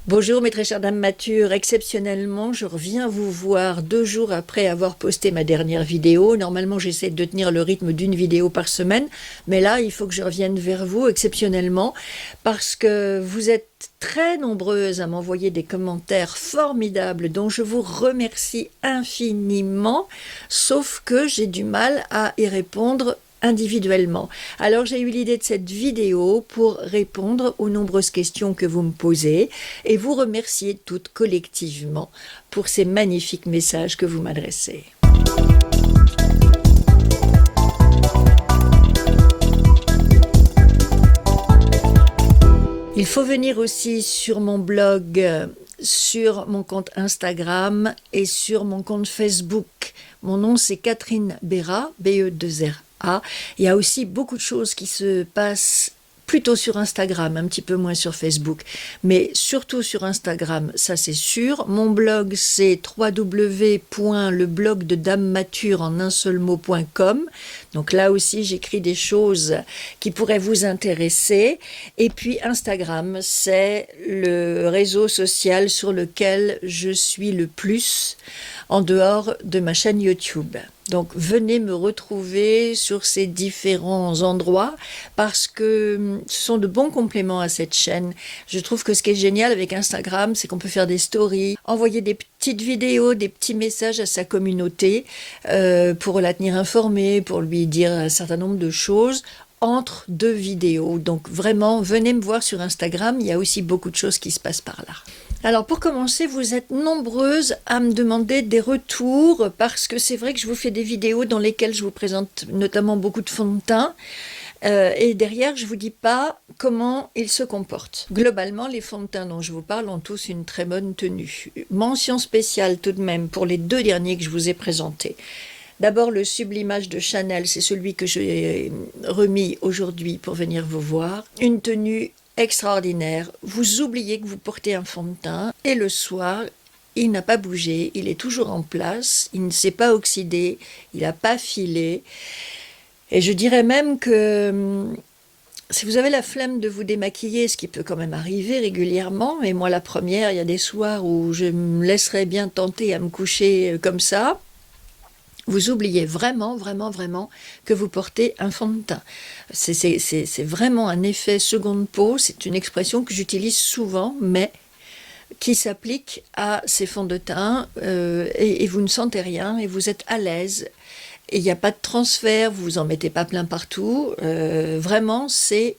Bonjour mes très chères dames matures, exceptionnellement je reviens vous voir 2 jours après avoir posté ma dernière vidéo. Normalement j'essaie de tenir le rythme d'une vidéo par semaine, mais là il faut que je revienne vers vous exceptionnellement parce que vous êtes très nombreuses à m'envoyer des commentaires formidables dont je vous remercie infiniment, sauf que j'ai du mal à y répondre individuellement. Alors j'ai eu l'idée de cette vidéo pour répondre aux nombreuses questions que vous me posez et vous remercier toutes collectivement pour ces magnifiques messages que vous m'adressez. Il faut venir aussi sur mon blog, sur mon compte Instagram et sur mon compte Facebook. Mon nom c'est Catherine Bérat, B-E-2-R. Il y a aussi beaucoup de choses qui se passent plutôt sur Instagram, un petit peu moins sur Facebook, mais surtout sur Instagram, ça c'est sûr. Mon blog c'est www.leblogdedamemature.com. Donc là aussi j'écris des choses qui pourraient vous intéresser. Et puis Instagram, c'est le réseau social sur lequel je suis le plus en dehors de ma chaîne YouTube. Donc venez me retrouver sur ces différents endroits parce que ce sont de bons compléments à cette chaîne. Je trouve que ce qui est génial avec Instagram, c'est qu'on peut faire des stories, envoyer des petites vidéos, des petits messages à sa communauté pour la tenir informée, pour lui dire un certain nombre de choses entre 2 vidéos. Donc vraiment, venez me voir sur Instagram, il y a aussi beaucoup de choses qui se passent par là. Alors pour commencer, vous êtes nombreuses à me demander des retours parce que c'est vrai que je vous fais des vidéos dans lesquelles je vous présente notamment beaucoup de fonds de teint et derrière je vous dis pas comment ils se comportent. Globalement, les fonds de teint dont je vous parle ont tous une très bonne tenue. Mention spéciale tout de même pour les 2 derniers que je vous ai présentés. D'abord, le Sublimage de Chanel, c'est celui que j'ai remis aujourd'hui pour venir vous voir. Une tenue extraordinaire. Vous oubliez que vous portez un fond de teint et le soir, il n'a pas bougé, il est toujours en place, il ne s'est pas oxydé, il n'a pas filé. Et je dirais même que si vous avez la flemme de vous démaquiller, ce qui peut quand même arriver régulièrement, mais moi la première, il y a des soirs où je me laisserais bien tenter à me coucher comme ça, vous oubliez vraiment que vous portez un fond de teint. C'est vraiment un effet seconde peau, c'est une expression que j'utilise souvent, mais qui s'applique à ces fonds de teint et vous ne sentez rien et vous êtes à l'aise. Et il n'y a pas de transfert, vous vous en mettez pas plein partout. Vraiment, c'est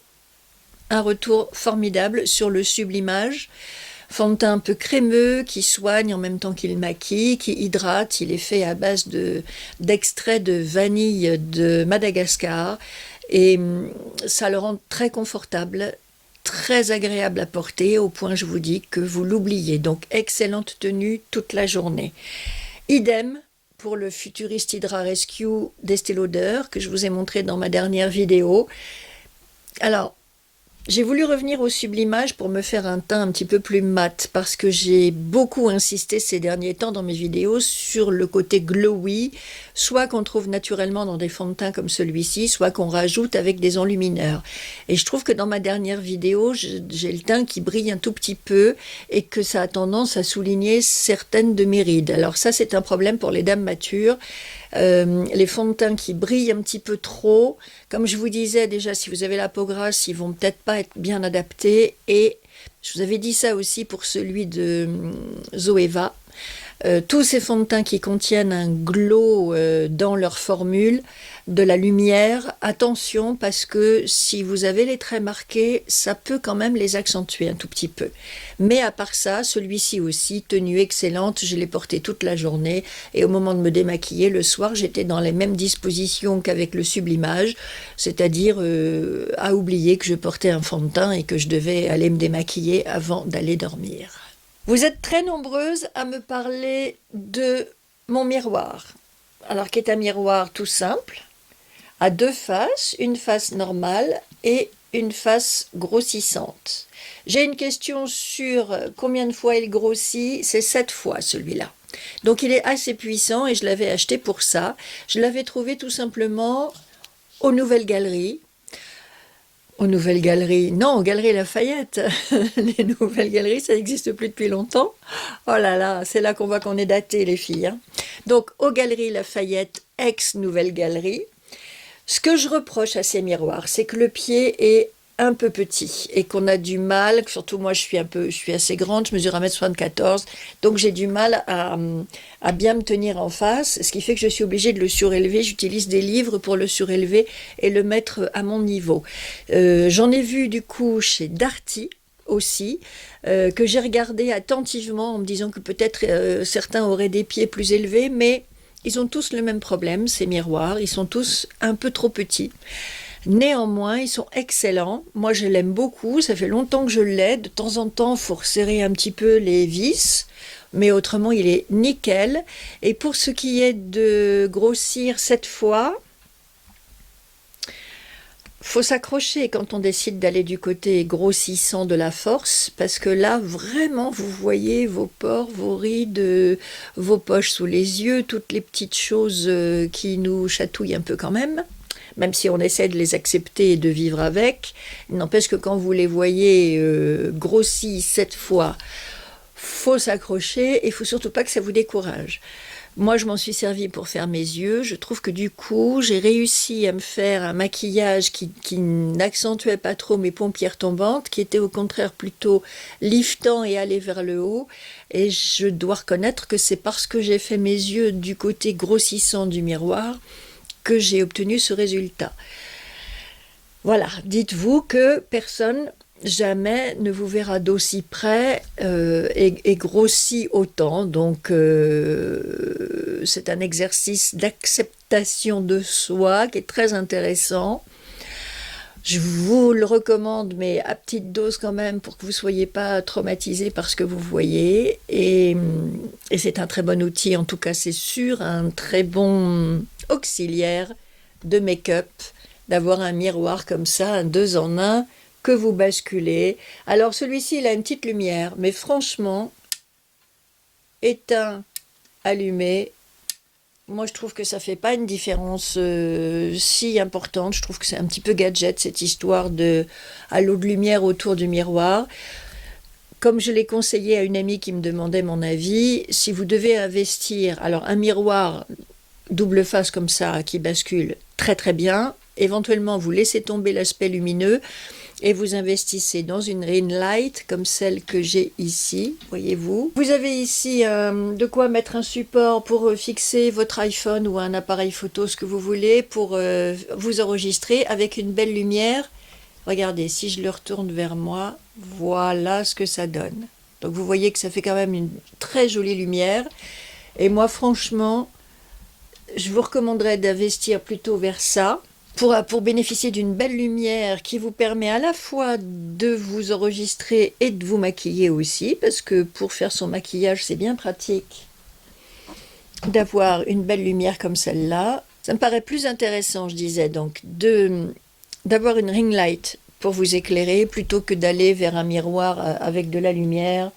un retour formidable sur le Sublimage. Fond de teint un peu crémeux, qui soigne en même temps qu'il maquille, qui hydrate. Il est fait à base d'extrait de vanille de Madagascar. Et ça le rend très confortable, très agréable à porter, au point, je vous dis, que vous l'oubliez. Donc, excellente tenue toute la journée. Idem pour le Futurist Hydra Rescue d'Estée Lauder, que je vous ai montré dans ma dernière vidéo. Alors, j'ai voulu revenir au Sublimage pour me faire un teint un petit peu plus mat parce que j'ai beaucoup insisté ces derniers temps dans mes vidéos sur le côté glowy, soit qu'on trouve naturellement dans des fonds de teint comme celui-ci, soit qu'on rajoute avec des enlumineurs. Et je trouve que dans ma dernière vidéo, j'ai le teint qui brille un tout petit peu et que ça a tendance à souligner certaines de mes rides. Alors ça, c'est un problème pour les dames matures. Les fonds de teint qui brillent un petit peu trop, comme je vous disais déjà, si vous avez la peau grasse, ils vont peut-être pas être bien adaptés, et je vous avais dit ça aussi pour celui de Zoeva. Tous ces fonds de teint qui contiennent un glow dans leur formule, de la lumière, attention parce que si vous avez les traits marqués, ça peut quand même les accentuer un tout petit peu. Mais à part ça, celui-ci aussi, tenue excellente, je l'ai porté toute la journée et au moment de me démaquiller le soir, j'étais dans les mêmes dispositions qu'avec le Sublimage, c'est-à-dire à oublier que je portais un fond de teint et que je devais aller me démaquiller avant d'aller dormir. Vous êtes très nombreuses à me parler de mon miroir, alors qui est un miroir tout simple, à 2 faces, une face normale et une face grossissante. J'ai une question sur combien de fois il grossit, c'est 7 fois celui-là. Donc il est assez puissant et je l'avais acheté pour ça. Je l'avais trouvé tout simplement aux Nouvelles Galeries. Aux Nouvelles Galeries. Non, aux Galeries Lafayette. Les Nouvelles Galeries, ça n'existe plus depuis longtemps. Oh là là, c'est là qu'on voit qu'on est daté, les filles, hein. Donc, aux Galeries Lafayette, ex-Nouvelle Galerie. Ce que je reproche à ces miroirs, c'est que le pied est un peu petit et qu'on a du mal, surtout moi je suis assez grande, je mesure 1m74, donc j'ai du mal à bien me tenir en face, ce qui fait que je suis obligée de le surélever. J'utilise des livres pour le surélever et le mettre à mon niveau. J'en ai vu du coup chez Darty aussi, que j'ai regardé attentivement en me disant que peut-être certains auraient des pieds plus élevés, mais ils ont tous le même problème, ces miroirs, ils sont tous un peu trop petits. Néanmoins, ils sont excellents. Moi, je l'aime beaucoup. Ça fait longtemps que je l'ai. De temps en temps, il faut resserrer un petit peu les vis. Mais autrement, il est nickel. Et pour ce qui est de grossir cette fois, faut s'accrocher quand on décide d'aller du côté grossissant de la force, parce que là, vraiment, vous voyez vos pores, vos rides, vos poches sous les yeux, toutes les petites choses qui nous chatouillent un peu quand même si on essaie de les accepter et de vivre avec. Il n'empêche que quand vous les voyez grossis cette fois, faut s'accrocher et il faut surtout pas que ça vous décourage. Moi, je m'en suis servie pour faire mes yeux. Je trouve que du coup, j'ai réussi à me faire un maquillage qui n'accentuait pas trop mes paupières tombantes, qui était au contraire plutôt liftant et allé vers le haut. Et je dois reconnaître que c'est parce que j'ai fait mes yeux du côté grossissant du miroir que j'ai obtenu ce résultat. Voilà, dites-vous que personne jamais ne vous verra d'aussi près et grossi autant. Donc c'est un exercice d'acceptation de soi qui est très intéressant. Je vous le recommande, mais à petite dose quand même, pour que vous ne soyez pas traumatisé par ce que vous voyez. Et c'est un très bon outil, en tout cas c'est sûr, un très bon auxiliaire de make-up, d'avoir un miroir comme ça, un 2 en 1, que vous basculez. Alors celui-ci, il a une petite lumière, mais franchement, éteint, allumé, moi je trouve que ça fait pas une différence si importante. Je trouve que c'est un petit peu gadget, cette histoire de halo de lumière autour du miroir. Comme je l'ai conseillé à une amie qui me demandait mon avis, si vous devez investir, alors un miroir double face comme ça, qui bascule très très bien, éventuellement vous laissez tomber l'aspect lumineux et vous investissez dans une ring light comme celle que j'ai ici, voyez-vous. Vous avez ici de quoi mettre un support pour fixer votre iPhone ou un appareil photo, ce que vous voulez, pour vous enregistrer avec une belle lumière. Regardez, si je le retourne vers moi, voilà ce que ça donne. Donc vous voyez que ça fait quand même une très jolie lumière. Et moi franchement, je vous recommanderais d'investir plutôt vers ça, pour bénéficier d'une belle lumière qui vous permet à la fois de vous enregistrer et de vous maquiller aussi, parce que pour faire son maquillage, c'est bien pratique d'avoir une belle lumière comme celle-là. Ça me paraît plus intéressant, je disais, donc, d'avoir une ring light pour vous éclairer, plutôt que d'aller vers un miroir avec de la lumière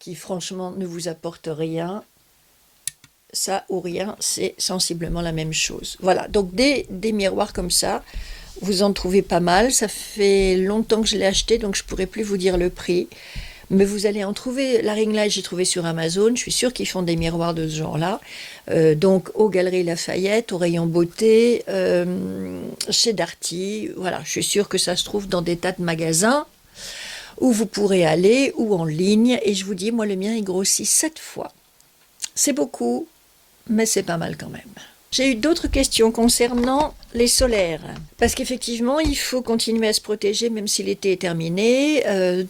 qui, franchement, ne vous apporte rien. Ça ou rien, c'est sensiblement la même chose. Voilà, donc des miroirs comme ça, vous en trouvez pas mal. Ça fait longtemps que je l'ai acheté, donc je ne pourrais plus vous dire le prix. Mais vous allez en trouver. La ring light, j'ai trouvé sur Amazon. Je suis sûre qu'ils font des miroirs de ce genre-là. Donc aux Galeries Lafayette, au rayon beauté, chez Darty. Voilà, je suis sûre que ça se trouve dans des tas de magasins où vous pourrez aller, ou en ligne. Et je vous dis, moi, le mien, il grossit 7 fois. C'est beaucoup, mais c'est pas mal quand même. J'ai eu d'autres questions concernant les solaires. Parce qu'effectivement, il faut continuer à se protéger même si l'été est terminé,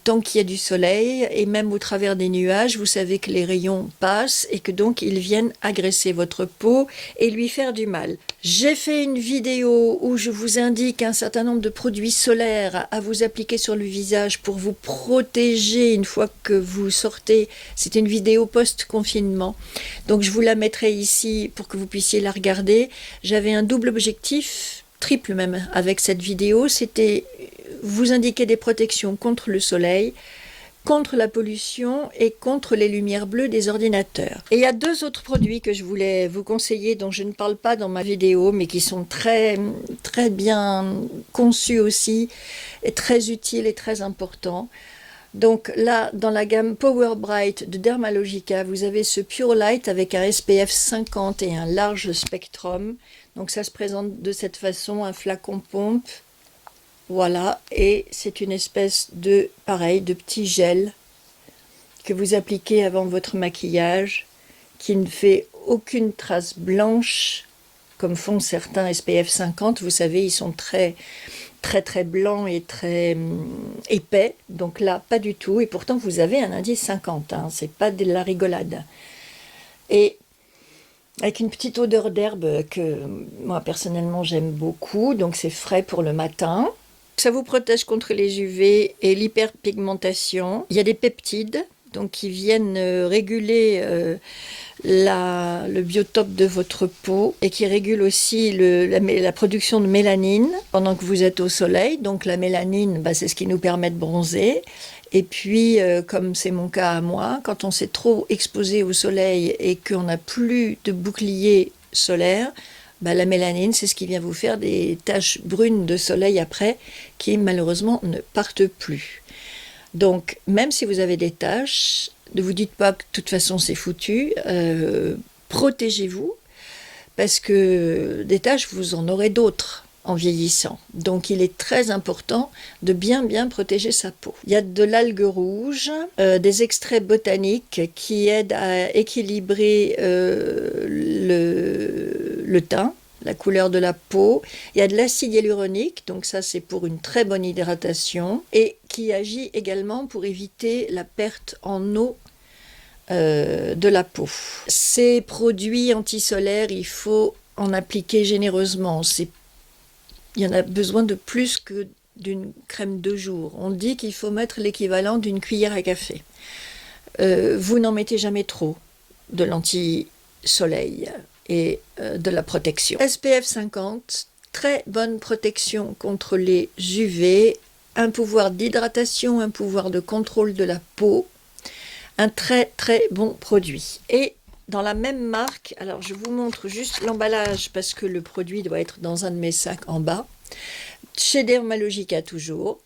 tant qu'il y a du soleil, et même au travers des nuages, vous savez que les rayons passent et que donc ils viennent agresser votre peau et lui faire du mal. J'ai fait une vidéo où je vous indique un certain nombre de produits solaires à vous appliquer sur le visage pour vous protéger une fois que vous sortez. C'est une vidéo post-confinement. Donc je vous la mettrai ici pour que vous puissiez la regarder. J'avais un double objectif, triple même, avec cette vidéo. C'était vous indiquer des protections contre le soleil, contre la pollution et contre les lumières bleues des ordinateurs. Et il y a 2 autres produits que je voulais vous conseiller, dont je ne parle pas dans ma vidéo, mais qui sont très, très bien conçus aussi, et très utiles et très importants. Donc là, dans la gamme Power Bright de Dermalogica, vous avez ce Pure Light avec un SPF 50 et un large spectrum. Donc ça se présente de cette façon, un flacon pompe. Voilà, et c'est une espèce de, pareil, de petit gel que vous appliquez avant votre maquillage, qui ne fait aucune trace blanche, comme font certains SPF 50. Vous savez, ils sont très, très, très blancs et très épais. Donc là, pas du tout. Et pourtant, vous avez un indice 50, hein, c'est pas de la rigolade. Et avec une petite odeur d'herbe que moi, personnellement, j'aime beaucoup. Donc c'est frais pour le matin. Ça vous protège contre les UV et l'hyperpigmentation. Il y a des peptides donc, qui viennent réguler le biotope de votre peau et qui régulent aussi la production de mélanine pendant que vous êtes au soleil. Donc la mélanine, c'est ce qui nous permet de bronzer. Et puis, comme c'est mon cas à moi, quand on s'est trop exposé au soleil et qu'on n'a plus de bouclier solaire, la mélanine, c'est ce qui vient vous faire des taches brunes de soleil après, qui malheureusement ne partent plus. Donc, même si vous avez des taches, ne vous dites pas que de toute façon c'est foutu, protégez-vous, parce que des taches, vous en aurez d'autres en vieillissant. Donc, il est très important de bien protéger sa peau. Il y a de l'algue rouge, des extraits botaniques qui aident à équilibrer le teint, la couleur de la peau. Il y a de l'acide hyaluronique, donc ça c'est pour une très bonne hydratation, et qui agit également pour éviter la perte en eau de la peau. Ces produits antisolaires, il faut en appliquer généreusement. Il y en a besoin de plus que d'une crème de jour. On dit qu'il faut mettre l'équivalent d'une cuillère à café. Vous n'en mettez jamais trop de l'anti-soleil et de la protection. SPF 50, très bonne protection contre les UV, un pouvoir d'hydratation, un pouvoir de contrôle de la peau, un très très bon produit. Et dans la même marque, alors je vous montre juste l'emballage parce que le produit doit être dans un de mes sacs en bas, chez Dermalogica toujours,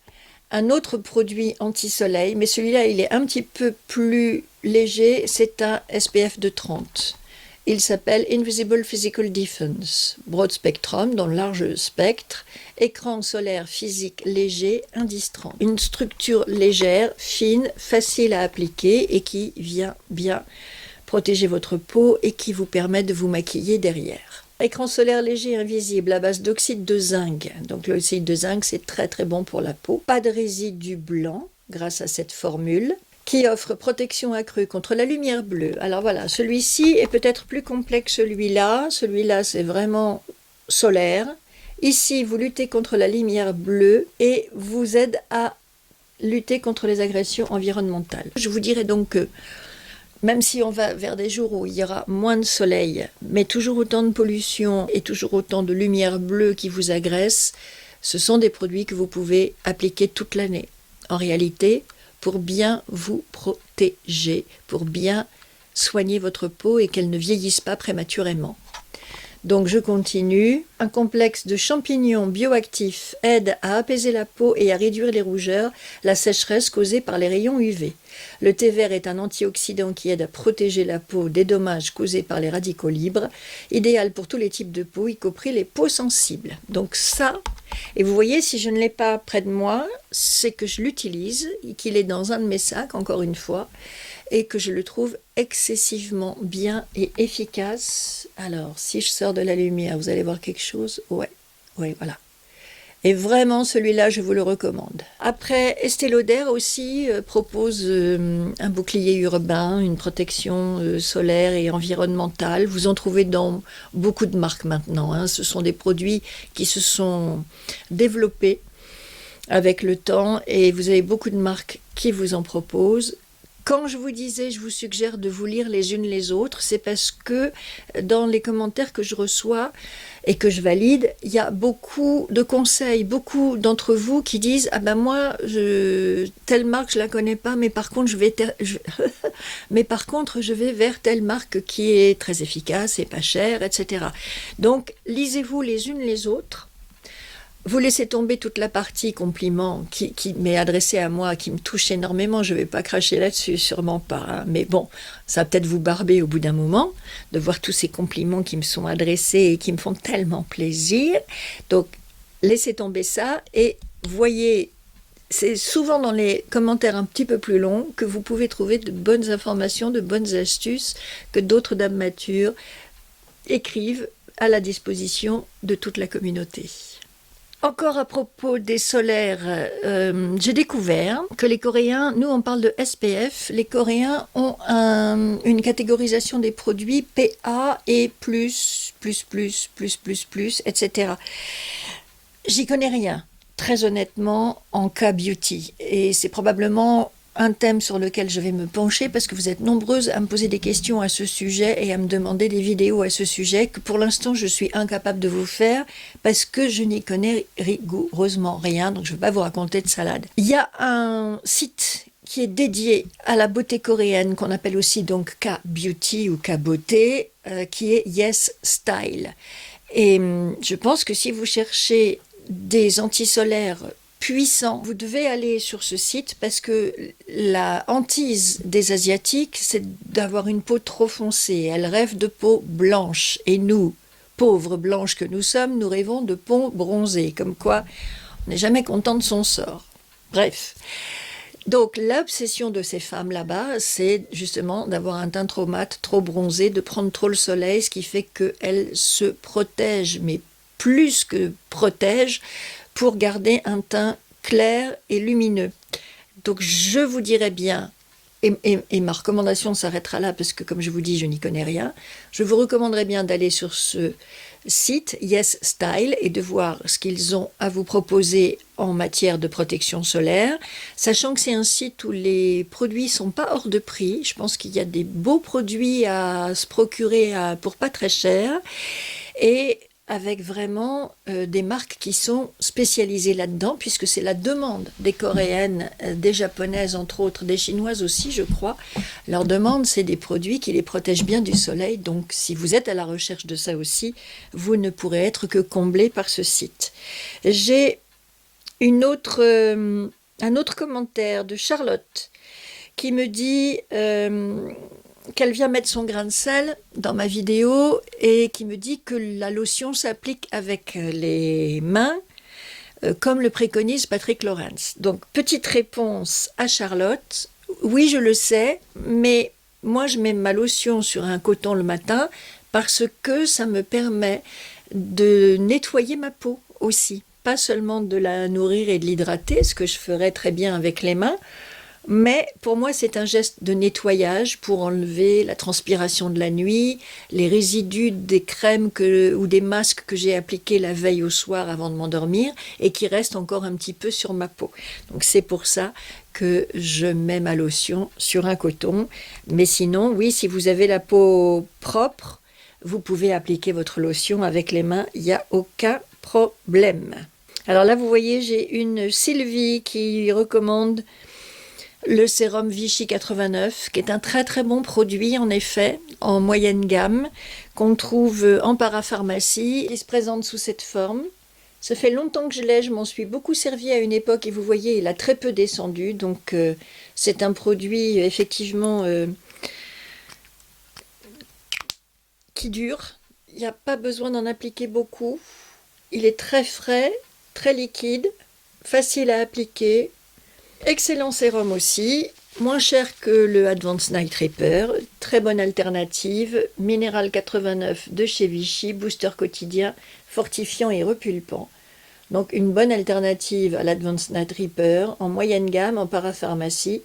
un autre produit anti-soleil, mais celui-là il est un petit peu plus léger, c'est un SPF de 30. Il s'appelle Invisible Physical Defense, broad spectrum, dans le large spectre, écran solaire physique léger, indice 30. Une structure légère, fine, facile à appliquer et qui vient bien protéger votre peau et qui vous permet de vous maquiller derrière. Écran solaire léger invisible à base d'oxyde de zinc. Donc l'oxyde de zinc, c'est très très bon pour la peau. Pas de résidus blancs grâce à cette formule, qui offre protection accrue contre la lumière bleue. Alors voilà, celui-ci est peut-être plus complexe que celui-là. Celui-là, c'est vraiment solaire. Ici, vous luttez contre la lumière bleue et vous aide à lutter contre les agressions environnementales. Je vous dirais donc que même si on va vers des jours où il y aura moins de soleil, mais toujours autant de pollution et toujours autant de lumière bleue qui vous agresse, ce sont des produits que vous pouvez appliquer toute l'année. En réalité, pour bien vous protéger, pour bien soigner votre peau et qu'elle ne vieillisse pas prématurément. Donc je continue. Un complexe de champignons bioactifs aide à apaiser la peau et à réduire les rougeurs, la sécheresse causée par les rayons UV. Le thé vert est un antioxydant qui aide à protéger la peau des dommages causés par les radicaux libres, idéal pour tous les types de peau, y compris les peaux sensibles. Donc ça, et vous voyez, si je ne l'ai pas près de moi, c'est que je l'utilise, et qu'il est dans un de mes sacs, encore une fois, et que je le trouve excessivement bien et efficace. Alors, si je sors de la lumière, vous allez voir quelque chose. Ouais, voilà. Et vraiment, celui-là, je vous le recommande. Après, Estée Lauder aussi propose un bouclier urbain, une protection solaire et environnementale. Vous en trouvez dans beaucoup de marques maintenant, hein. Ce sont des produits qui se sont développés avec le temps et vous avez beaucoup de marques qui vous en proposent. Quand je vous disais, je vous suggère de vous lire les unes les autres, c'est parce que dans les commentaires que je reçois et que je valide, il y a beaucoup de conseils, beaucoup d'entre vous qui disent « Ah ben moi, telle marque, je la connais pas, mais par contre, mais par contre, je vais vers telle marque qui est très efficace et pas chère, etc. » Donc, lisez-vous les unes les autres. Vous laissez tomber toute la partie compliment qui m'est adressée à moi, qui me touche énormément. Je ne vais pas cracher là-dessus, sûrement pas. Hein. Mais bon, ça va peut-être vous barber au bout d'un moment, de voir tous ces compliments qui me sont adressés et qui me font tellement plaisir. Donc, laissez tomber ça et voyez, c'est souvent dans les commentaires un petit peu plus longs que vous pouvez trouver de bonnes informations, de bonnes astuces que d'autres dames matures écrivent à la disposition de toute la communauté. Encore à propos des solaires, j'ai découvert que les Coréens, nous on parle de SPF, les Coréens ont une catégorisation des produits PA et plus, etc. J'y connais rien, très honnêtement, en cas beauty. Et c'est probablement un thème sur lequel je vais me pencher parce que vous êtes nombreuses à me poser des questions à ce sujet et à me demander des vidéos à ce sujet que pour l'instant je suis incapable de vous faire parce que je n'y connais rigoureusement rien, donc je ne vais pas vous raconter de salade. Il y a un site qui est dédié à la beauté coréenne qu'on appelle aussi donc K-Beauty ou K-Beauté qui est Yes Style. Et je pense que si vous cherchez des antisolaires puissant. Vous devez aller sur ce site parce que la hantise des Asiatiques, c'est d'avoir une peau trop foncée. Elles rêvent de peau blanche. Et nous, pauvres blanches que nous sommes, nous rêvons de peau bronzée. Comme quoi, on n'est jamais content de son sort. Bref. Donc, l'obsession de ces femmes là-bas, c'est justement d'avoir un teint trop mat, trop bronzé, de prendre trop le soleil, ce qui fait qu'elles se protègent, mais plus que protègent, pour garder un teint clair et lumineux. Donc je vous dirais bien, et ma recommandation s'arrêtera là parce que comme je vous dis, je n'y connais rien, je vous recommanderais bien d'aller sur ce site Yes Style et de voir ce qu'ils ont à vous proposer en matière de protection solaire, sachant que c'est un site où les produits ne sont pas hors de prix. Je pense qu'il y a des beaux produits à se procurer pour pas très cher et avec vraiment des marques qui sont spécialisées là-dedans, puisque c'est la demande des Coréennes, des Japonaises, entre autres, des Chinoises aussi, je crois. Leur demande, c'est des produits qui les protègent bien du soleil. Donc, si vous êtes à la recherche de ça aussi, vous ne pourrez être que comblé par ce site. J'ai un autre commentaire de Charlotte qui me dit qu'elle vient mettre son grain de sel dans ma vidéo et qui me dit que la lotion s'applique avec les mains comme le préconise Patrick Lawrence. Donc, petite réponse à Charlotte. Oui, je le sais, mais moi, je mets ma lotion sur un coton le matin parce que ça me permet de nettoyer ma peau aussi. Pas seulement de la nourrir et de l'hydrater, ce que je ferais très bien avec les mains, mais pour moi, c'est un geste de nettoyage pour enlever la transpiration de la nuit, les résidus des crèmes ou des masques que j'ai appliqués la veille au soir avant de m'endormir et qui restent encore un petit peu sur ma peau. Donc c'est pour ça que je mets ma lotion sur un coton. Mais sinon, oui, si vous avez la peau propre, vous pouvez appliquer votre lotion avec les mains, il n'y a aucun problème. Alors là, vous voyez, j'ai une Sylvie qui recommande le sérum Vichy 89, qui est un très très bon produit en effet, en moyenne gamme, qu'on trouve en parapharmacie, qui se présente sous cette forme. Ça fait longtemps que je l'ai, je m'en suis beaucoup servi à une époque et vous voyez, il a très peu descendu, donc c'est un produit effectivement qui dure. Il n'y a pas besoin d'en appliquer beaucoup. Il est très frais, très liquide, facile à appliquer. Excellent sérum aussi, moins cher que le Advanced Night Repair, très bonne alternative, Minéral 89 de chez Vichy, booster quotidien, fortifiant et repulpant. Donc une bonne alternative à l'Advanced Night Repair, en moyenne gamme, en parapharmacie,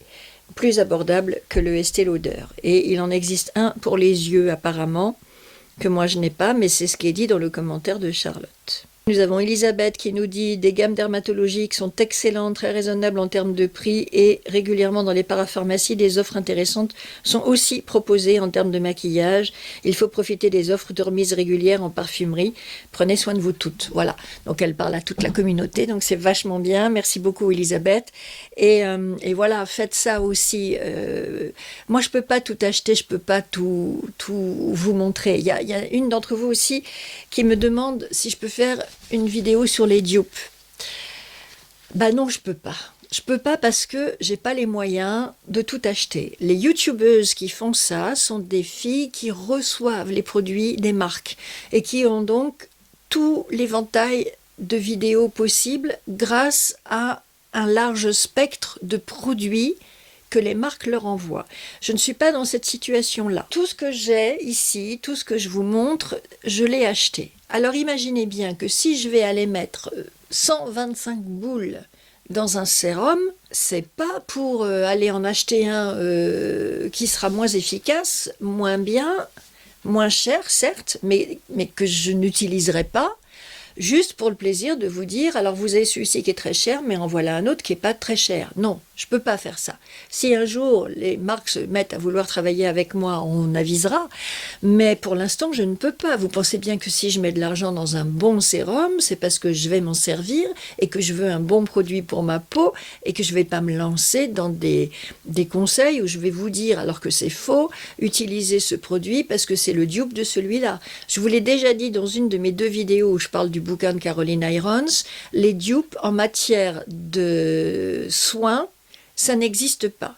plus abordable que le Estée Lauder. Et il en existe un pour les yeux apparemment, que moi je n'ai pas, mais c'est ce qui est dit dans le commentaire de Charlotte. Nous avons Elisabeth qui nous dit des gammes dermatologiques sont excellentes, très raisonnables en termes de prix et régulièrement dans les parapharmacies, des offres intéressantes sont aussi proposées en termes de maquillage. Il faut profiter des offres de remise régulières en parfumerie. Prenez soin de vous toutes. Voilà. Donc elle parle à toute la communauté, donc c'est vachement bien. Merci beaucoup Elisabeth. Et voilà, faites ça aussi. Moi je peux pas tout acheter, je peux pas tout vous montrer. Il y a une d'entre vous aussi qui me demande si je peux faire une vidéo sur les dupes. Bah non, je peux pas. Je peux pas parce que j'ai pas les moyens de tout acheter. Les youtubeuses qui font ça sont des filles qui reçoivent les produits des marques et qui ont donc tout l'éventail de vidéos possibles grâce à un large spectre de produits que les marques leur envoient. Je ne suis pas dans cette situation-là. Tout ce que j'ai ici, tout ce que je vous montre, je l'ai acheté. Alors imaginez bien que si je vais aller mettre 125 boules dans un sérum, c'est pas pour aller en acheter un qui sera moins efficace, moins bien, moins cher, certes, mais que je n'utiliserai pas, juste pour le plaisir de vous dire, alors vous avez celui-ci qui est très cher, mais en voilà un autre qui n'est pas très cher. Non, je ne peux pas faire ça. Si un jour les marques se mettent à vouloir travailler avec moi, on avisera, mais pour l'instant, je ne peux pas. Vous pensez bien que si je mets de l'argent dans un bon sérum, c'est parce que je vais m'en servir et que je veux un bon produit pour ma peau et que je ne vais pas me lancer dans des conseils où je vais vous dire, alors que c'est faux, utilisez ce produit parce que c'est le dupe de celui-là. Je vous l'ai déjà dit dans une de mes 2 vidéos où je parle du bouquin de Caroline Irons, les dupes en matière de soins, ça n'existe pas.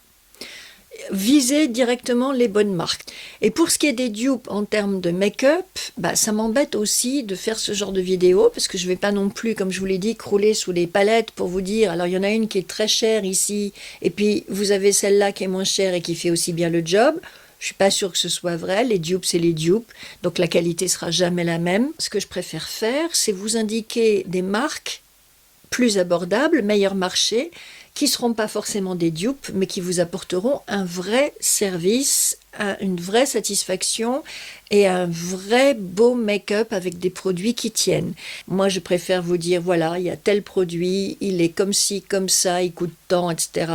Visez directement les bonnes marques. Et pour ce qui est des dupes en termes de make-up, ça m'embête aussi de faire ce genre de vidéo parce que je ne vais pas non plus, comme je vous l'ai dit, crouler sous les palettes pour vous dire, alors il y en a une qui est très chère ici, et puis vous avez celle-là qui est moins chère et qui fait aussi bien le job. Je ne suis pas sûre que ce soit vrai, les dupes c'est les dupes, donc la qualité sera jamais la même. Ce que je préfère faire, c'est vous indiquer des marques plus abordables, meilleur marché, qui ne seront pas forcément des dupes, mais qui vous apporteront un vrai service, une vraie satisfaction et un vrai beau make-up avec des produits qui tiennent. Moi, je préfère vous dire, voilà, il y a tel produit, il est comme ci, comme ça, il coûte tant, etc.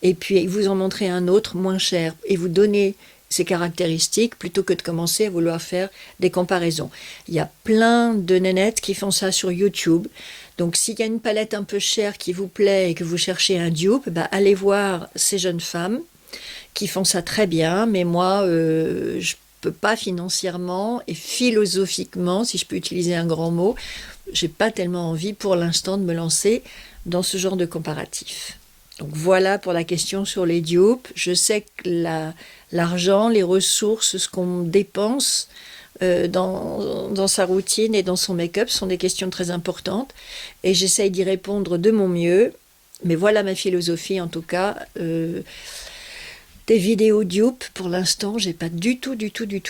Et puis vous en montrer un autre moins cher et vous donner ses caractéristiques plutôt que de commencer à vouloir faire des comparaisons. Il y a plein de nénettes qui font ça sur YouTube. Donc s'il y a une palette un peu chère qui vous plaît et que vous cherchez un dupe, allez voir ces jeunes femmes qui font ça très bien. Mais moi, je ne peux pas financièrement et philosophiquement, si je peux utiliser un grand mot, je n'ai pas tellement envie pour l'instant de me lancer dans ce genre de comparatif. Donc voilà pour la question sur les dupes. Je sais que l'argent, les ressources, ce qu'on dépense dans sa routine et dans son make-up sont des questions très importantes. Et j'essaye d'y répondre de mon mieux. Mais voilà ma philosophie en tout cas. Des vidéos dupes, pour l'instant, j'ai pas du tout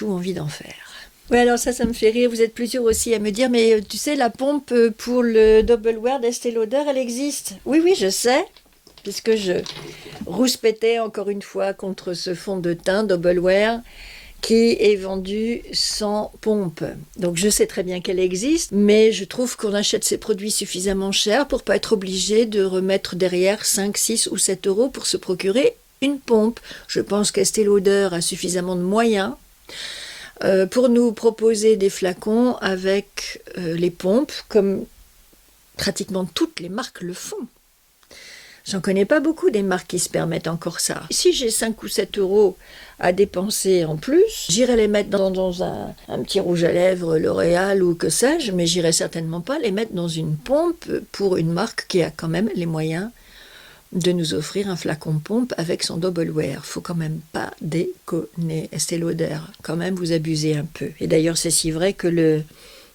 envie d'en faire. Oui, alors ça me fait rire. Vous êtes plusieurs aussi à me dire, mais tu sais, la pompe pour le Double Wear d'Estée Lauder, elle existe. Oui, je sais. Puisque je rouspétais encore une fois contre ce fond de teint Double Wear qui est vendu sans pompe. Donc je sais très bien qu'elle existe, mais je trouve qu'on achète ces produits suffisamment chers pour pas être obligé de remettre derrière 5, 6 ou 7 euros pour se procurer une pompe. Je pense qu'Estée Lauder a suffisamment de moyens pour nous proposer des flacons avec les pompes, comme pratiquement toutes les marques le font. J'en connais pas beaucoup des marques qui se permettent encore ça. Si j'ai 5 ou 7 euros à dépenser en plus, j'irai les mettre dans un petit rouge à lèvres L'Oréal ou que sais-je, mais j'irai certainement pas les mettre dans une pompe pour une marque qui a quand même les moyens de nous offrir un flacon pompe avec son Double Wear. Faut quand même pas déconner. Estée Lauder, quand même vous abusez un peu. Et d'ailleurs c'est si vrai que le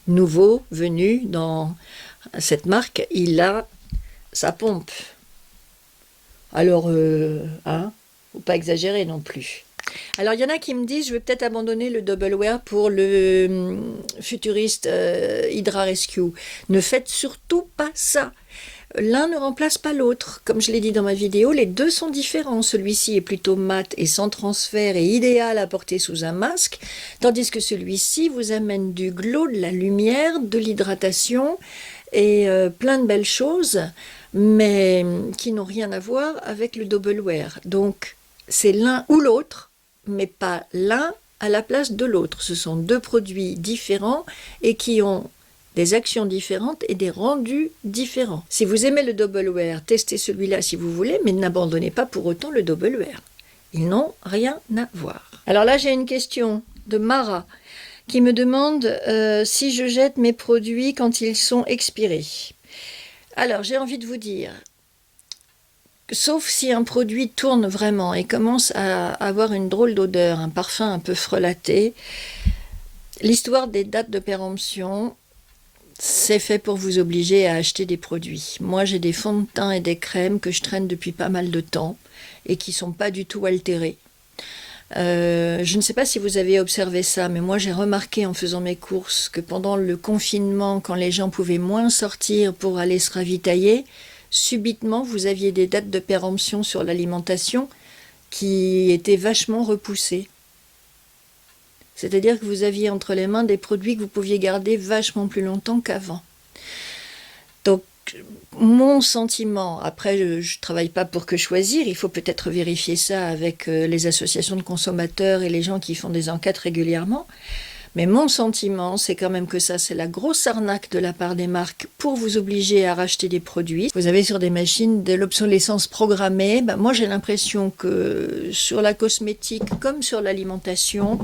nouveau venu dans cette marque, il a sa pompe. Alors, faut pas exagérer non plus. Alors, il y en a qui me disent, je vais peut-être abandonner le Double Wear pour le futuriste Hydra Rescue. Ne faites surtout pas ça. L'un ne remplace pas l'autre. Comme je l'ai dit dans ma vidéo, les deux sont différents. Celui-ci est plutôt mat et sans transfert et idéal à porter sous un masque, tandis que celui-ci vous amène du glow, de la lumière, de l'hydratation et plein de belles choses, mais qui n'ont rien à voir avec le double wear. Donc c'est l'un ou l'autre, mais pas l'un à la place de l'autre. Ce sont deux produits différents et qui ont des actions différentes et des rendus différents. Si vous aimez le double wear, testez celui-là si vous voulez, mais n'abandonnez pas pour autant le double wear. Ils n'ont rien à voir. Alors là, j'ai une question de Mara qui me demande si je jette mes produits quand ils sont expirés. Alors, j'ai envie de vous dire, sauf si un produit tourne vraiment et commence à avoir une drôle d'odeur, un parfum un peu frelaté, l'histoire des dates de péremption, c'est fait pour vous obliger à acheter des produits. Moi, j'ai des fonds de teint et des crèmes que je traîne depuis pas mal de temps et qui ne sont pas du tout altérés. Je ne sais pas si vous avez observé ça, mais moi j'ai remarqué en faisant mes courses que pendant le confinement, quand les gens pouvaient moins sortir pour aller se ravitailler, subitement vous aviez des dates de péremption sur l'alimentation qui étaient vachement repoussées. C'est-à-dire que vous aviez entre les mains des produits que vous pouviez garder vachement plus longtemps qu'avant. Donc, mon sentiment, après je ne travaille pas pour que choisir, il faut peut-être vérifier ça avec les associations de consommateurs et les gens qui font des enquêtes régulièrement, mais mon sentiment, c'est quand même que ça, c'est la grosse arnaque de la part des marques pour vous obliger à racheter des produits. Vous avez sur des machines de l'obsolescence programmée. Moi, j'ai l'impression que sur la cosmétique comme sur l'alimentation,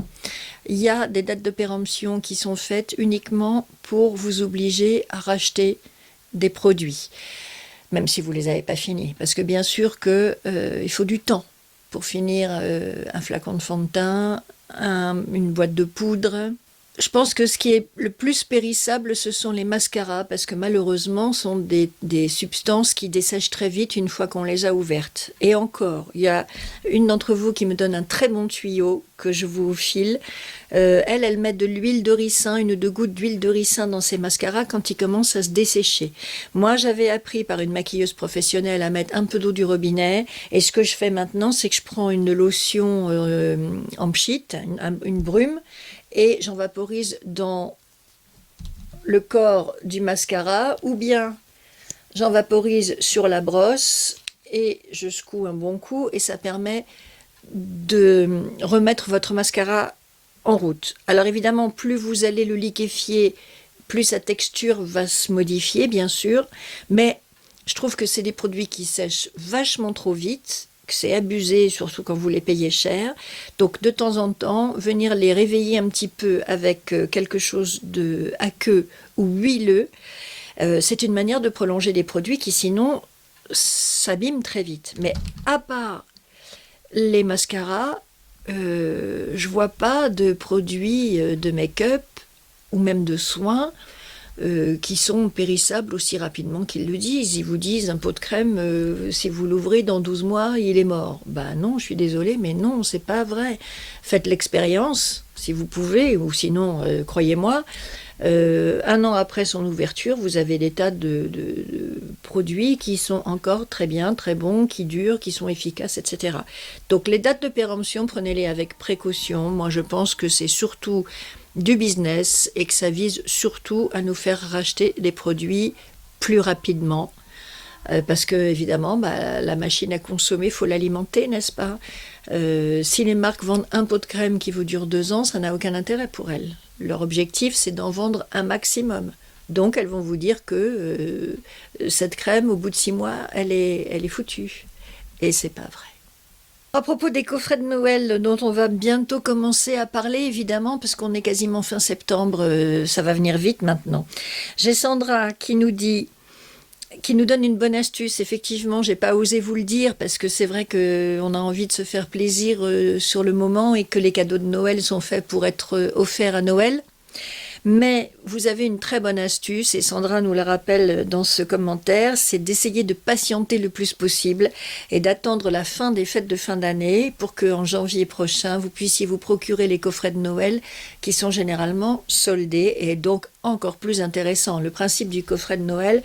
il y a des dates de péremption qui sont faites uniquement pour vous obliger à racheter des produits, même si vous ne les avez pas finis. Parce que bien sûr qu'il faut du temps pour finir un flacon de fond de teint, une boîte de poudre. Je pense que ce qui est le plus périssable, ce sont les mascaras, parce que malheureusement, ce sont des substances qui dessèchent très vite une fois qu'on les a ouvertes. Et encore, il y a une d'entre vous qui me donne un très bon tuyau que je vous file. Elle met de l'huile de ricin, 1 ou 2 gouttes d'huile de ricin dans ses mascaras quand ils commencent à se dessécher. Moi, j'avais appris par une maquilleuse professionnelle à mettre un peu d'eau du robinet. Et ce que je fais maintenant, c'est que je prends une lotion en pchit, une brume, et j'en vaporise dans le corps du mascara, ou bien j'en vaporise sur la brosse et je secoue un bon coup et ça permet de remettre votre mascara en route. Alors évidemment, plus vous allez le liquéfier, plus sa texture va se modifier, bien sûr, mais je trouve que c'est des produits qui sèchent vachement trop vite, que c'est abusé, surtout quand vous les payez cher. Donc de temps en temps, venir les réveiller un petit peu avec quelque chose de aqueux ou huileux, c'est une manière de prolonger des produits qui sinon s'abîment très vite. Mais à part les mascaras, je vois pas de produits de make-up ou même de soins qui sont périssables aussi rapidement qu'ils le disent. Ils vous disent un pot de crème, si vous l'ouvrez dans 12 mois, il est mort. Ben non, je suis désolée, mais non, c'est pas vrai. Faites l'expérience, si vous pouvez, ou sinon, croyez-moi, 1 an après son ouverture, vous avez des tas de produits qui sont encore très bien, très bons, qui durent, qui sont efficaces, etc. Donc les dates de péremption, prenez-les avec précaution. Moi, je pense que c'est surtout du business et que ça vise surtout à nous faire racheter des produits plus rapidement. Parce que évidemment, la machine à consommer, il faut l'alimenter, n'est-ce pas ? Si les marques vendent un pot de crème qui vous dure 2 ans, ça n'a aucun intérêt pour elles. Leur objectif, c'est d'en vendre un maximum. Donc, elles vont vous dire que cette crème, au bout de 6 mois, elle est foutue. Et c'est pas vrai. À propos des coffrets de Noël dont on va bientôt commencer à parler, évidemment, parce qu'on est quasiment fin septembre, ça va venir vite maintenant. J'ai Sandra qui nous donne une bonne astuce. Effectivement, j'ai pas osé vous le dire parce que c'est vrai qu'on a envie de se faire plaisir sur le moment et que les cadeaux de Noël sont faits pour être offerts à Noël. Mais vous avez une très bonne astuce, et Sandra nous la rappelle dans ce commentaire, c'est d'essayer de patienter le plus possible et d'attendre la fin des fêtes de fin d'année pour qu'en janvier prochain, vous puissiez vous procurer les coffrets de Noël qui sont généralement soldés et donc encore plus intéressants. Le principe du coffret de Noël,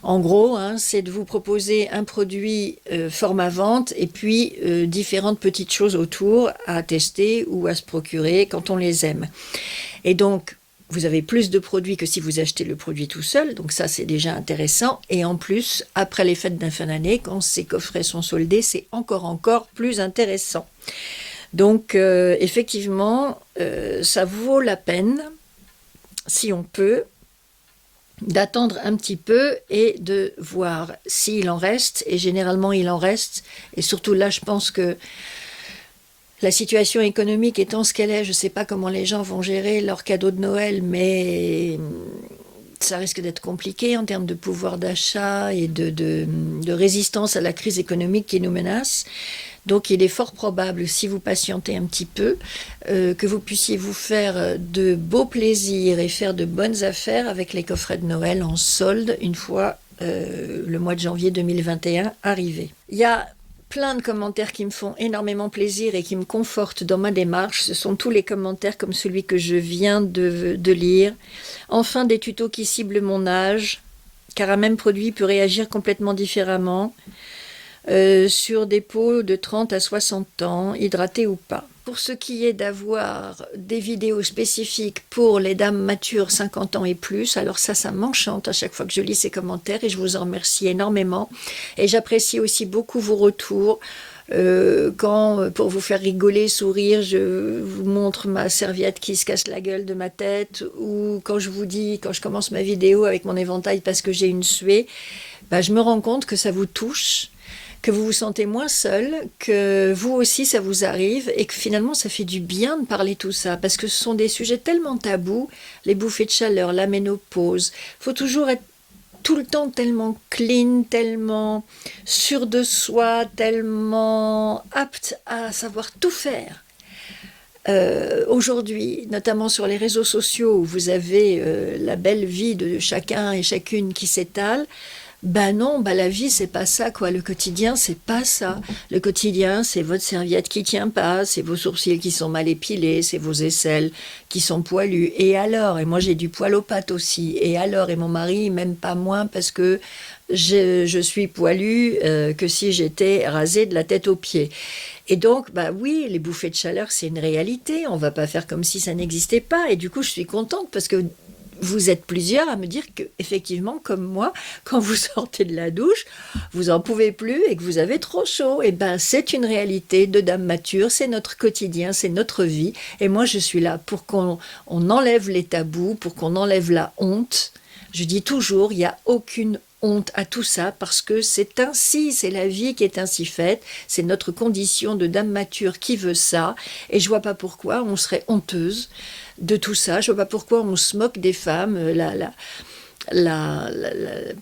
En gros, hein, c'est de vous proposer un produit format vente et puis différentes petites choses autour à tester ou à se procurer quand on les aime. Et donc, vous avez plus de produits que si vous achetez le produit tout seul, donc ça c'est déjà intéressant. Et en plus, après les fêtes de fin d'année, quand ces coffrets sont soldés, c'est encore plus intéressant. Donc effectivement, ça vaut la peine, si on peut, d'attendre un petit peu et de voir s'il en reste. Et généralement, il en reste. Et surtout là, je pense que la situation économique étant ce qu'elle est, je ne sais pas comment les gens vont gérer leurs cadeaux de Noël, mais ça risque d'être compliqué en termes de pouvoir d'achat et de résistance à la crise économique qui nous menace. Donc il est fort probable, si vous patientez un petit peu, que vous puissiez vous faire de beaux plaisirs et faire de bonnes affaires avec les coffrets de Noël en solde une fois le mois de janvier 2021 arrivé. Il y a plein de commentaires qui me font énormément plaisir et qui me confortent dans ma démarche. Ce sont tous les commentaires comme celui que je viens de lire. Enfin, des tutos qui ciblent mon âge, car un même produit peut réagir complètement différemment sur des peaux de 30 à 60 ans, hydratées ou pas. Pour ce qui est d'avoir des vidéos spécifiques pour les dames matures 50 ans et plus, alors ça m'enchante à chaque fois que je lis ces commentaires et je vous en remercie énormément. Et j'apprécie aussi beaucoup vos retours. Quand, pour vous faire rigoler, sourire, je vous montre ma serviette qui se casse la gueule de ma tête, ou quand je vous dis, quand je commence ma vidéo avec mon éventail parce que j'ai une suée, je me rends compte que ça vous touche, que vous vous sentez moins seul, que vous aussi ça vous arrive et que finalement ça fait du bien de parler tout ça parce que ce sont des sujets tellement tabous, les bouffées de chaleur, la ménopause. Il faut toujours être tout le temps tellement clean, tellement sûr de soi, tellement apte à savoir tout faire. Aujourd'hui, notamment sur les réseaux sociaux où vous avez la belle vie de chacun et chacune qui s'étale, non, la vie c'est pas ça quoi, le quotidien c'est pas ça. Le quotidien c'est votre serviette qui tient pas, c'est vos sourcils qui sont mal épilés, c'est vos aisselles qui sont poilues. Et alors, et moi j'ai du poil aux pattes aussi, et alors, et mon mari m'aime pas moins parce que je suis poilue que si j'étais rasée de la tête aux pieds. Et donc, oui, les bouffées de chaleur c'est une réalité, on va pas faire comme si ça n'existait pas. Et du coup je suis contente parce que vous êtes plusieurs à me dire que, effectivement, comme moi, quand vous sortez de la douche, vous en pouvez plus et que vous avez trop chaud. Et c'est une réalité de dame mature, c'est notre quotidien, c'est notre vie. Et moi, je suis là pour qu'on enlève les tabous, pour qu'on enlève la honte. Je dis toujours, il n'y a aucune honte à tout ça parce que c'est ainsi, c'est la vie qui est ainsi faite, c'est notre condition de dame mature qui veut ça. Et je vois pas pourquoi on serait honteuse de tout ça. Je vois pas pourquoi on se moque des femmes. La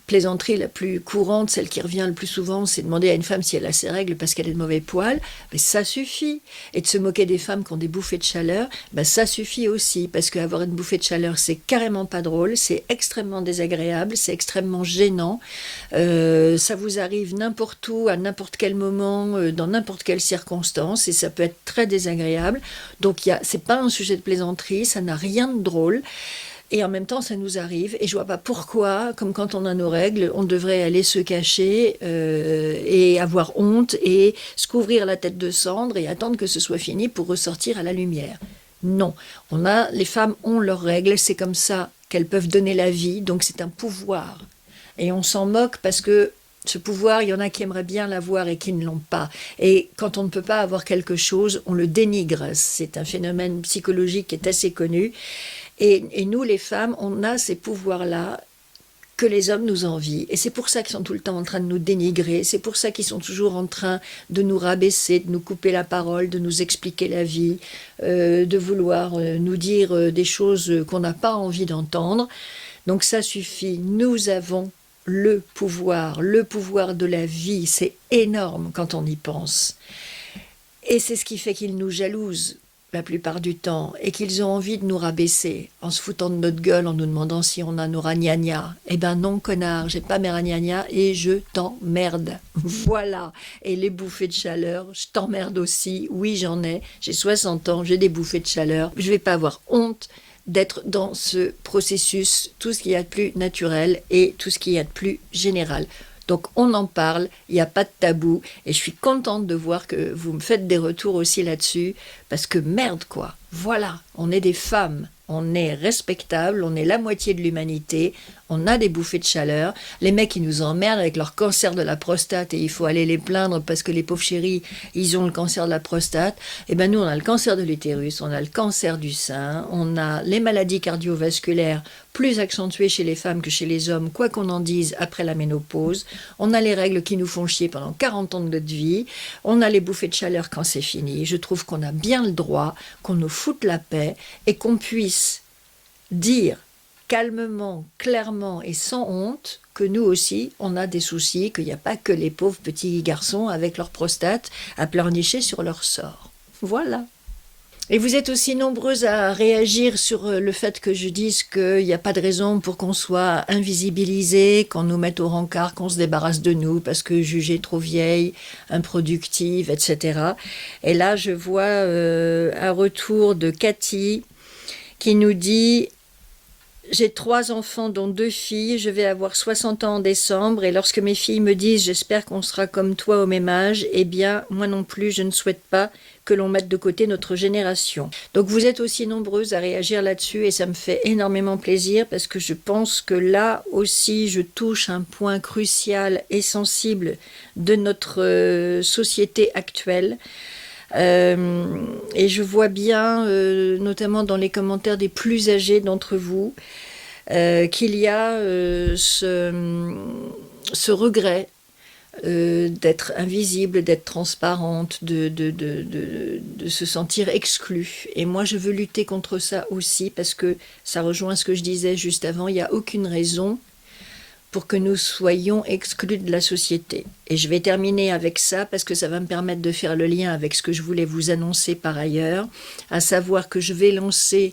plaisanterie la plus courante, celle qui revient le plus souvent, c'est demander à une femme si elle a ses règles parce qu'elle a de mauvais poils. Mais ça suffit. Et de se moquer des femmes qui ont des bouffées de chaleur, ça suffit aussi. Parce qu'avoir une bouffée de chaleur, c'est carrément pas drôle, c'est extrêmement désagréable, c'est extrêmement gênant. Ça vous arrive n'importe où, à n'importe quel moment, dans n'importe quelle circonstance, et ça peut être très désagréable. Donc c'est pas un sujet de plaisanterie, ça n'a rien de drôle. Et en même temps, ça nous arrive. Et je vois pas pourquoi, comme quand on a nos règles, on devrait aller se cacher et avoir honte et se couvrir la tête de cendre et attendre que ce soit fini pour ressortir à la lumière. Non, les femmes ont leurs règles, c'est comme ça qu'elles peuvent donner la vie, donc c'est un pouvoir. Et on s'en moque parce que ce pouvoir, il y en a qui aimeraient bien l'avoir et qui ne l'ont pas. Et quand on ne peut pas avoir quelque chose, on le dénigre. C'est un phénomène psychologique qui est assez connu. Et nous, les femmes, on a ces pouvoirs-là que les hommes nous envient. Et c'est pour ça qu'ils sont tout le temps en train de nous dénigrer. C'est pour ça qu'ils sont toujours en train de nous rabaisser, de nous couper la parole, de nous expliquer la vie, de vouloir nous dire des choses qu'on n'a pas envie d'entendre. Donc ça suffit. Nous avons le pouvoir de la vie. C'est énorme quand on y pense. Et c'est ce qui fait qu'ils nous jalousent la plupart du temps, et qu'ils ont envie de nous rabaisser, en se foutant de notre gueule, en nous demandant si on a nos ragnagnas. Eh ben non, connard, j'ai pas mes ragnagnas, et je t'emmerde. Voilà. Et les bouffées de chaleur, je t'emmerde aussi. Oui, j'en ai. J'ai 60 ans, j'ai des bouffées de chaleur. Je vais pas avoir honte d'être dans ce processus, tout ce qu'il y a de plus naturel et tout ce qu'il y a de plus général. Donc on en parle, il n'y a pas de tabou, et je suis contente de voir que vous me faites des retours aussi là-dessus, parce que merde quoi, voilà, on est des femmes, on est respectables, on est la moitié de l'humanité, on a des bouffées de chaleur, les mecs ils nous emmerdent avec leur cancer de la prostate et il faut aller les plaindre parce que les pauvres chéris, ils ont le cancer de la prostate, et ben nous on a le cancer de l'utérus, on a le cancer du sein, on a les maladies cardiovasculaires plus accentuées chez les femmes que chez les hommes, quoi qu'on en dise après la ménopause, on a les règles qui nous font chier pendant 40 ans de notre vie, on a les bouffées de chaleur quand c'est fini, je trouve qu'on a bien le droit, qu'on nous foute la paix et qu'on puisse dire calmement, clairement et sans honte que nous aussi, on a des soucis, qu'il n'y a pas que les pauvres petits garçons avec leur prostate à pleurnicher sur leur sort. Voilà. Et vous êtes aussi nombreuses à réagir sur le fait que je dise qu'il n'y a pas de raison pour qu'on soit invisibilisé, qu'on nous mette au rencard, qu'on se débarrasse de nous parce que jugée trop vieille, improductive, etc. Et là, je vois un retour de Cathy qui nous dit « J'ai 3 enfants dont 2 filles, je vais avoir 60 ans en décembre et lorsque mes filles me disent « J'espère qu'on sera comme toi au même âge », eh bien, moi non plus, je ne souhaite pas que l'on mette de côté notre génération. Donc vous êtes aussi nombreuses à réagir là-dessus et ça me fait énormément plaisir parce que je pense que là aussi, je touche un point crucial et sensible de notre société actuelle. Et je vois bien, notamment dans les commentaires des plus âgés d'entre vous, qu'il y a ce regret d'être invisible, d'être transparente, de se sentir exclue. Et moi, je veux lutter contre ça aussi parce que ça rejoint ce que je disais juste avant, il n'y a aucune raison pour que nous soyons exclus de la société. Et je vais terminer avec ça parce que ça va me permettre de faire le lien avec ce que je voulais vous annoncer par ailleurs, à savoir que je vais lancer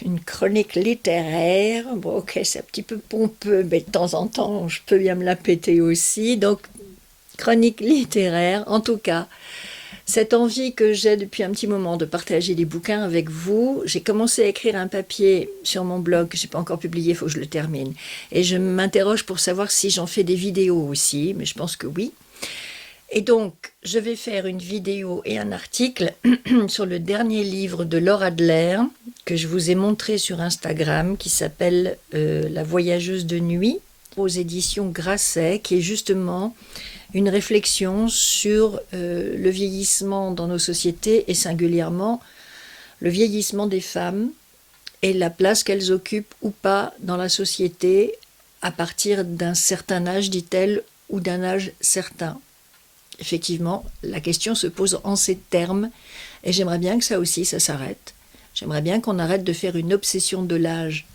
une chronique littéraire. Bon, ok, c'est un petit peu pompeux, mais de temps en temps, je peux bien me la péter aussi. Donc, chronique littéraire, en tout cas, cette envie que j'ai depuis un petit moment de partager des bouquins avec vous, j'ai commencé à écrire un papier sur mon blog que je n'ai pas encore publié, il faut que je le termine. Et je m'interroge pour savoir si j'en fais des vidéos aussi, mais je pense que oui. Et donc, je vais faire une vidéo et un article sur le dernier livre de Laura Adler que je vous ai montré sur Instagram, qui s'appelle La voyageuse de nuit, aux éditions Grasset, qui est justement une réflexion sur le vieillissement dans nos sociétés et singulièrement le vieillissement des femmes et la place qu'elles occupent ou pas dans la société à partir d'un certain âge, dit-elle, ou d'un âge certain. Effectivement, la question se pose en ces termes et j'aimerais bien que ça aussi, ça s'arrête. J'aimerais bien qu'on arrête de faire une obsession de l'âge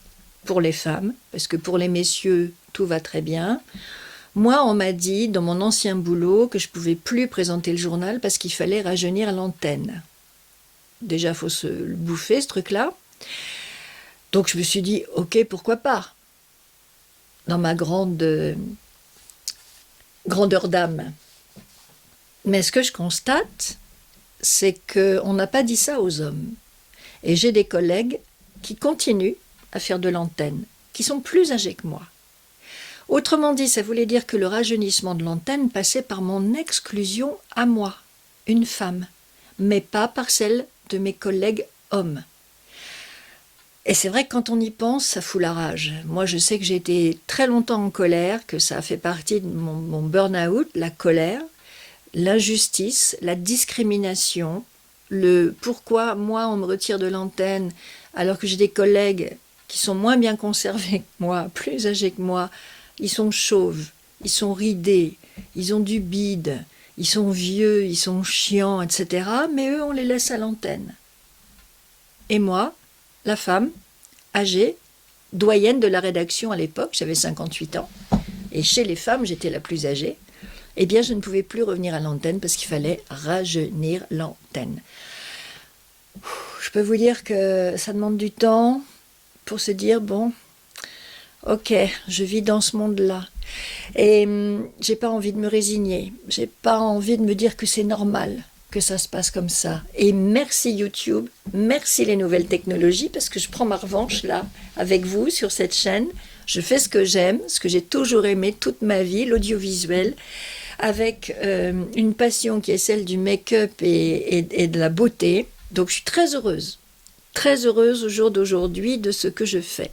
pour les femmes, parce que pour les messieurs, tout va très bien. Moi, on m'a dit, dans mon ancien boulot, que je ne pouvais plus présenter le journal parce qu'il fallait rajeunir l'antenne. Déjà, il faut se le bouffer, ce truc-là. Donc, je me suis dit, ok, pourquoi pas, dans ma grandeur d'âme. Mais ce que je constate, c'est qu'on n'a pas dit ça aux hommes. Et j'ai des collègues qui continuent à faire de l'antenne, qui sont plus âgés que moi. Autrement dit, ça voulait dire que le rajeunissement de l'antenne passait par mon exclusion à moi, une femme, mais pas par celle de mes collègues hommes. Et c'est vrai que quand on y pense, ça fout la rage. Moi, je sais que j'ai été très longtemps en colère, que ça a fait partie de mon burn-out, la colère, l'injustice, la discrimination, le pourquoi moi on me retire de l'antenne alors que j'ai des collègues qui sont moins bien conservés que moi, plus âgés que moi, ils sont chauves, ils sont ridés, ils ont du bide, ils sont vieux, ils sont chiants, etc. Mais eux, on les laisse à l'antenne. Et moi, la femme, âgée, doyenne de la rédaction à l'époque, j'avais 58 ans, et chez les femmes, j'étais la plus âgée, eh bien, je ne pouvais plus revenir à l'antenne parce qu'il fallait rajeunir l'antenne. Je peux vous dire que ça demande du temps pour se dire, bon, ok, je vis dans ce monde-là. Et j'ai pas envie de me résigner, j'ai pas envie de me dire que c'est normal que ça se passe comme ça. Et merci YouTube, merci les nouvelles technologies, parce que je prends ma revanche là, avec vous, sur cette chaîne. Je fais ce que j'aime, ce que j'ai toujours aimé toute ma vie, l'audiovisuel, avec une passion qui est celle du make-up et de la beauté. Donc je suis très heureuse au jour d'aujourd'hui de ce que je fais.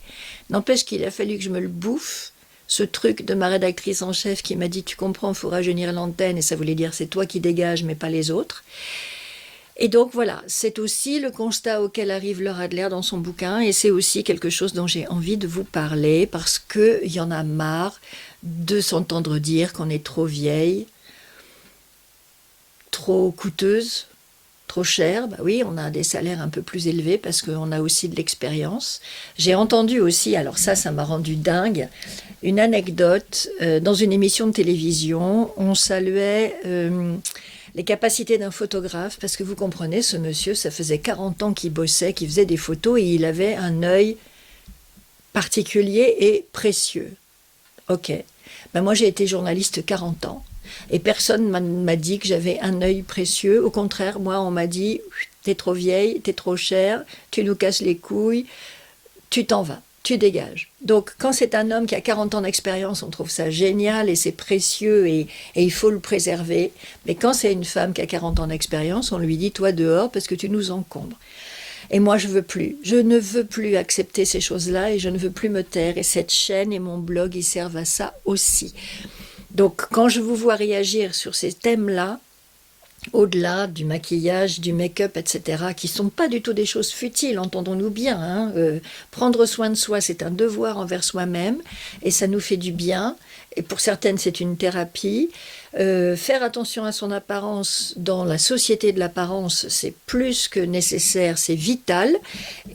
N'empêche qu'il a fallu que je me le bouffe, ce truc de ma rédactrice en chef qui m'a dit « tu comprends, il faut rajeunir l'antenne » et ça voulait dire « c'est toi qui dégages mais pas les autres ». Et donc voilà, c'est aussi le constat auquel arrive Laura Adler dans son bouquin et c'est aussi quelque chose dont j'ai envie de vous parler parce qu'il y en a marre de s'entendre dire qu'on est trop vieille, trop coûteuse, trop chère. Bah oui, on a des salaires un peu plus élevés parce qu'on a aussi de l'expérience. J'ai entendu aussi, alors ça m'a rendu dingue, une anecdote. Dans une émission de télévision, on saluait les capacités d'un photographe, parce que vous comprenez, ce monsieur, ça faisait 40 ans qu'il bossait, qu'il faisait des photos, et il avait un œil particulier et précieux. Ok. Ben moi, j'ai été journaliste 40 ans, et personne m'a dit que j'avais un œil précieux. Au contraire, moi, on m'a dit, t'es trop vieille, t'es trop chère, tu nous casses les couilles, tu t'en vas. Tu dégages. Donc, quand c'est un homme qui a 40 ans d'expérience, on trouve ça génial et c'est précieux et il faut le préserver. Mais quand c'est une femme qui a 40 ans d'expérience, on lui dit « toi dehors parce que tu nous encombres ». Et moi, je veux plus. Je ne veux plus accepter ces choses-là et je ne veux plus me taire. Et cette chaîne et mon blog, ils servent à ça aussi. Donc, quand je vous vois réagir sur ces thèmes-là, au-delà du maquillage, du make-up, etc., qui ne sont pas du tout des choses futiles, entendons-nous bien. Hein, prendre soin de soi, c'est un devoir envers soi-même, et ça nous fait du bien, et pour certaines, c'est une thérapie. Faire attention à son apparence dans la société de l'apparence, c'est plus que nécessaire, c'est vital,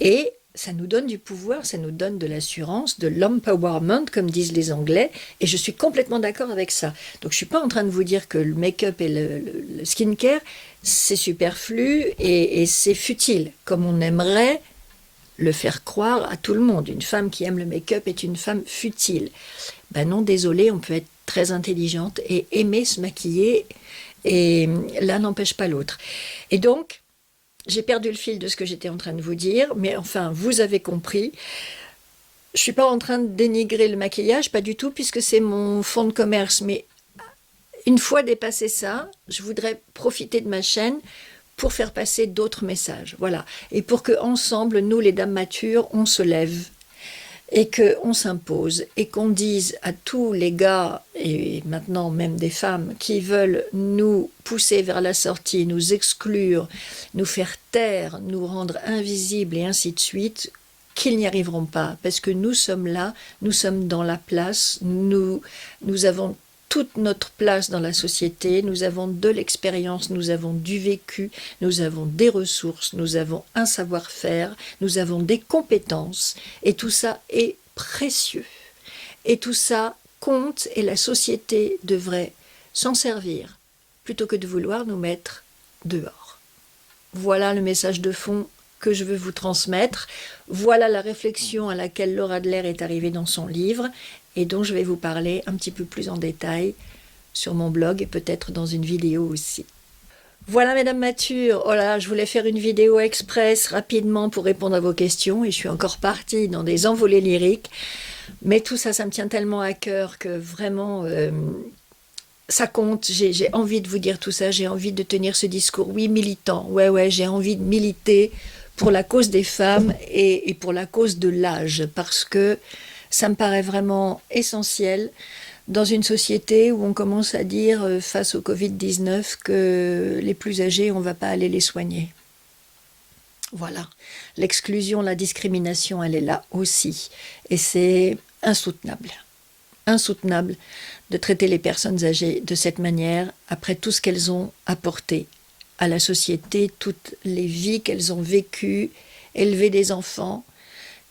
et ça nous donne du pouvoir, ça nous donne de l'assurance, de l'empowerment, comme disent les Anglais, et je suis complètement d'accord avec ça. Donc je ne suis pas en train de vous dire que le make-up et le skincare, c'est superflu et c'est futile, comme on aimerait le faire croire à tout le monde. Une femme qui aime le make-up est une femme futile. Ben non, désolé, on peut être très intelligente et aimer se maquiller, et l'un n'empêche pas l'autre. Et donc, j'ai perdu le fil de ce que j'étais en train de vous dire, mais enfin, vous avez compris. Je ne suis pas en train de dénigrer le maquillage, pas du tout, puisque c'est mon fonds de commerce. Mais une fois dépassé ça, je voudrais profiter de ma chaîne pour faire passer d'autres messages. Voilà. Et pour qu'ensemble, nous, les dames matures, on se lève et qu'on s'impose et qu'on dise à tous les gars, et maintenant même des femmes, qui veulent nous pousser vers la sortie, nous exclure, nous faire taire, nous rendre invisibles et ainsi de suite, qu'ils n'y arriveront pas, parce que nous sommes là, nous sommes dans la place, nous avons toute notre place dans la société, nous avons de l'expérience, nous avons du vécu, nous avons des ressources, nous avons un savoir-faire, nous avons des compétences, et tout ça est précieux. Et tout ça compte, et la société devrait s'en servir, plutôt que de vouloir nous mettre dehors. Voilà le message de fond que je veux vous transmettre. Voilà la réflexion à laquelle Laura Adler est arrivée dans son livre, et dont je vais vous parler un petit peu plus en détail sur mon blog et peut-être dans une vidéo aussi. Voilà, mesdames matures, oh là, je voulais faire une vidéo express rapidement pour répondre à vos questions et je suis encore partie dans des envolées lyriques, mais tout ça, ça me tient tellement à cœur que vraiment, ça compte. J'ai envie de vous dire tout ça, j'ai envie de tenir ce discours, oui, militant, ouais, j'ai envie de militer pour la cause des femmes et pour la cause de l'âge, parce que ça me paraît vraiment essentiel dans une société où on commence à dire face au Covid-19 que les plus âgés, on ne va pas aller les soigner. Voilà, l'exclusion, la discrimination, elle est là aussi. Et c'est insoutenable. Insoutenable de traiter les personnes âgées de cette manière, après tout ce qu'elles ont apporté à la société, toutes les vies qu'elles ont vécues, élever des enfants,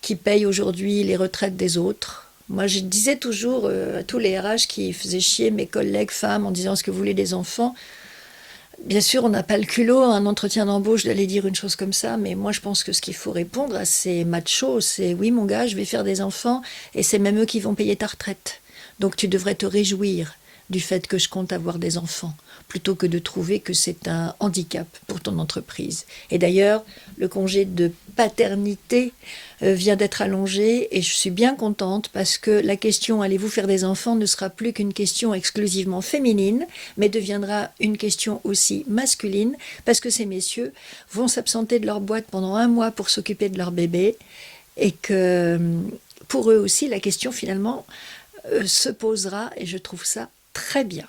qui payent aujourd'hui les retraites des autres. Moi, je disais toujours à tous les RH qui faisaient chier mes collègues femmes en disant « est-ce que vous voulez des enfants ?» Bien sûr, on n'a pas le culot, un entretien d'embauche d'aller dire une chose comme ça, mais moi, je pense que ce qu'il faut répondre à ces machos, c'est « oui, mon gars, je vais faire des enfants et c'est même eux qui vont payer ta retraite. Donc, tu devrais te réjouir du fait que je compte avoir des enfants, plutôt que de trouver que c'est un handicap pour ton entreprise. Et d'ailleurs, le congé de paternité vient d'être allongé et je suis bien contente parce que la question allez-vous faire des enfants ne sera plus qu'une question exclusivement féminine, mais deviendra une question aussi masculine parce que ces messieurs vont s'absenter de leur boîte pendant 1 mois pour s'occuper de leur bébé et que pour eux aussi la question finalement se posera et je trouve ça très bien.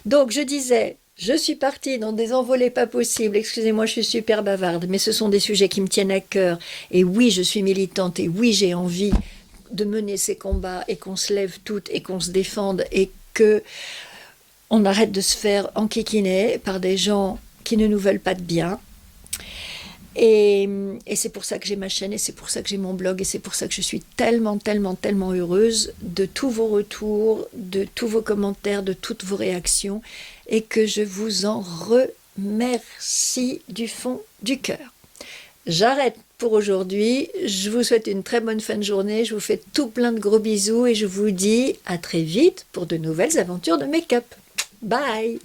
Donc je disais, je suis partie dans des envolées pas possibles, excusez-moi je suis super bavarde, mais ce sont des sujets qui me tiennent à cœur et oui je suis militante et oui j'ai envie de mener ces combats et qu'on se lève toutes et qu'on se défende et que on arrête de se faire enquiquiner par des gens qui ne nous veulent pas de bien. Et c'est pour ça que j'ai ma chaîne et c'est pour ça que j'ai mon blog et c'est pour ça que je suis tellement, tellement, tellement heureuse de tous vos retours, de tous vos commentaires, de toutes vos réactions et que je vous en remercie du fond du cœur. J'arrête pour aujourd'hui, je vous souhaite une très bonne fin de journée, je vous fais tout plein de gros bisous et je vous dis à très vite pour de nouvelles aventures de make-up. Bye!